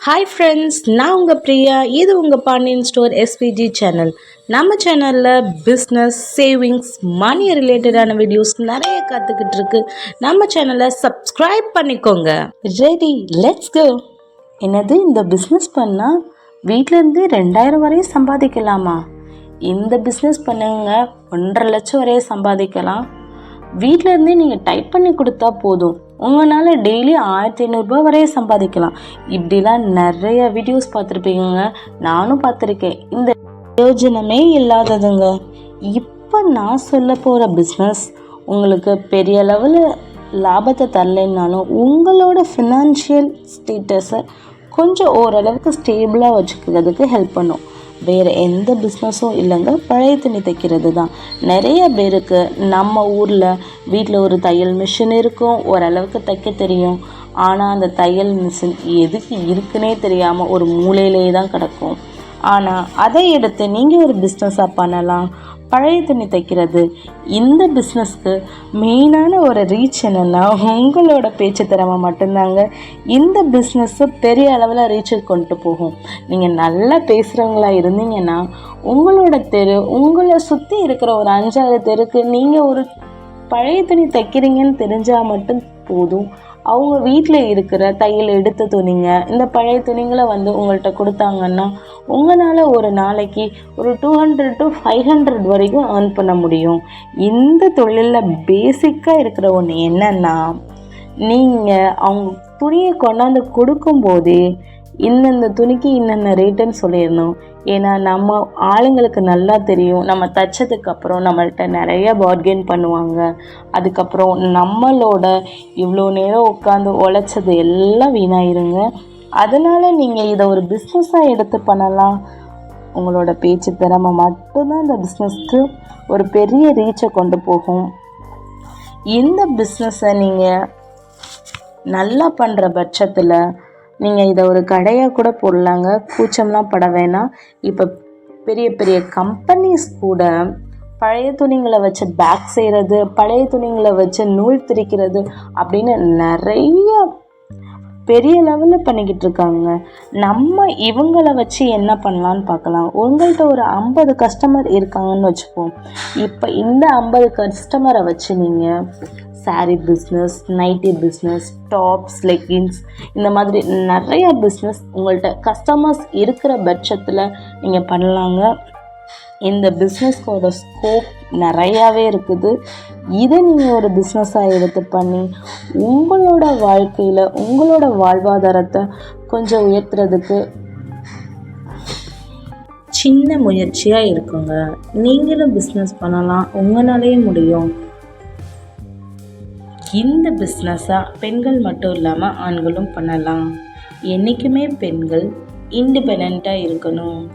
Hi friends, நான் உங்கள் பிரியா. இது உங்கள் பாண்டியன் ஸ்டோர் எஸ்பிஜி சேனல். நம்ம சேனலில் பிஸ்னஸ், சேவிங்ஸ், மணி ரிலேட்டடான வீடியோஸ் நிறைய கற்றுக்கிட்டு இருக்கு. நம்ம சேனலை சப்ஸ்கிரைப் பண்ணிக்கோங்க. Ready, let's go. என்னது, இந்த பிஸ்னஸ் பண்ணால் வீட்டிலேருந்து 2000 வரையும் சம்பாதிக்கலாமா? இந்த பிஸ்னஸ் பண்ணுங்க 1.5 லட்சம் வரையும் சம்பாதிக்கலாம். வீட்டிலேருந்தே நீங்கள் டைப் பண்ணி கொடுத்தா போதும், உங்களால் டெய்லி 1500 வரையும் சம்பாதிக்கலாம். இப்படிலாம் நிறைய வீடியோஸ் பார்த்துருப்பீங்க, நானும் பார்த்துருக்கேன். இந்த பிரயோஜனமே இல்லாததுங்க. இப்போ நான் சொல்ல போகிற பிஸ்னஸ் உங்களுக்கு பெரிய லெவலில் லாபத்தை தரலைன்னாலும் உங்களோட ஃபினான்ஷியல் ஸ்டேட்டஸை கொஞ்சம் ஓரளவுக்கு ஸ்டேபிளாக வச்சுக்கிறதுக்கு ஹெல்ப் பண்ணும். வேறு எந்த பிஸ்னஸும் இல்லைங்க, பழைய துணி தைக்கிறது தான். நிறைய பேருக்கு நம்ம ஊரில் வீட்டில் ஒரு தையல் மிஷின் இருக்கும், ஓரளவுக்கு தைக்க தெரியும். ஆனால் அந்த தையல் மிஷின் எதுக்கு இருக்குன்னே தெரியாமல் ஒரு மூலையிலே தான் கிடக்கும். ஆனால் அதை எடுத்து நீங்கள் ஒரு பிஸ்னஸாக பண்ணலாம், பழைய துணி தைக்கிறது. இந்த பிஸ்னஸ்க்கு மெயினான ஒரு ரீச் என்னென்னா உங்களோட பேச்சு திறமை மட்டும்தாங்க. இந்த பிஸ்னஸ்ஸு பெரிய அளவில் ரீச்சுக்கு கொண்டு போகும். நீங்கள் நல்லா பேசுகிறவங்களா இருந்தீங்கன்னா உங்களோட தெரு, உங்களை சுற்றி இருக்கிற ஒரு 5-6 தெருக்கு நீங்கள் ஒரு பழைய துணி தைக்கிறீங்கன்னு தெரிஞ்சால் மட்டும் போதும். அவங்க வீட்டில் இருக்கிற தையல் எடுத்த துணிங்க, இந்த பழைய துணிங்களை உங்கள்கிட்ட கொடுத்தாங்கன்னா உங்களால் ஒரு நாளைக்கு ஒரு 200 to 500 வரைக்கும் ஏர்ன் பண்ண முடியும். இந்த தொழிலில் பேசிக்காக இருக்கிற ஒன்று என்னென்னா, நீங்கள் அவங்க துணியை கொண்டாந்து கொடுக்கும்போதே இந்தந்த துணிக்கு இன்னென்ன ரேட்டுன்னு சொல்லிடணும். ஏன்னா நம்ம ஆளுங்களுக்கு நல்லா தெரியும், நம்ம தைச்சதுக்கப்புறம் நம்மள்கிட்ட நிறைய பார்கெயின் பண்ணுவாங்க. அதுக்கப்புறம் நம்மளோட இவ்வளோ நேரம் உட்காந்து உழைச்சது எல்லாம் வீணாயிருங்க. அதனால் நீங்கள் இதை ஒரு பிஸ்னஸாக எடுத்து பண்ணலாம். உங்களோட பேச்சு திறமை மட்டும்தான் இந்த பிஸ்னஸ்க்கு ஒரு பெரிய ரீச்சை கொண்டு போகும். இந்த பிஸ்னஸை நீங்கள் நல்லா பண்ணுற பட்சத்தில் நீங்கள் இதை ஒரு கடையாக கூட போடலாங்க, கூச்சம்லாம் பட வேணாம். இப்போ பெரிய பெரிய கம்பெனிஸ் கூட பழைய துணிங்களை வச்சு பேக் செய்கிறது, பழைய துணிங்களை வச்சு நூல் திரிக்கிறது அப்படின்னு நிறைய பெரிய லெவலில் பண்ணிக்கிட்டு இருக்காங்க. நம்ம இவங்கள வச்சு என்ன பண்ணலான்னு பார்க்கலாம். உங்கள்கிட்ட ஒரு 50 கஸ்டமர் இருக்காங்கன்னு வச்சுப்போம். இப்போ இந்த 50 கஸ்டமரை வச்சு நீங்கள் sari business, nighty business, tops, leggings, இந்த மாதிரி நிறையா பிஸ்னஸ் உங்கள்கிட்ட கஸ்டமர்ஸ் இருக்கிற பட்சத்தில் நீங்கள் பண்ணலாங்க. இந்த பிஸ்னஸ்க்கோட ஸ்கோப் நிறையாவே இருக்குது. இதை நீங்கள் ஒரு பிஸ்னஸாக எடுத்து பண்ணி உங்களோட வாழ்க்கையில் உங்களோட வாழ்வாதாரத்தை கொஞ்சம் உயர்த்துறதுக்கு சின்ன முயற்சியாக இருக்குங்க. நீங்களும் பிஸ்னஸ் பண்ணலாம், உங்களாலேயே முடியும். இந்த பிஸ்னஸை பெண்கள் மட்டும் இல்லாமல் ஆண்களும் பண்ணலாம். என்றைக்குமே பெண்கள் இண்டிபெண்ட்டாக இருக்கணும்.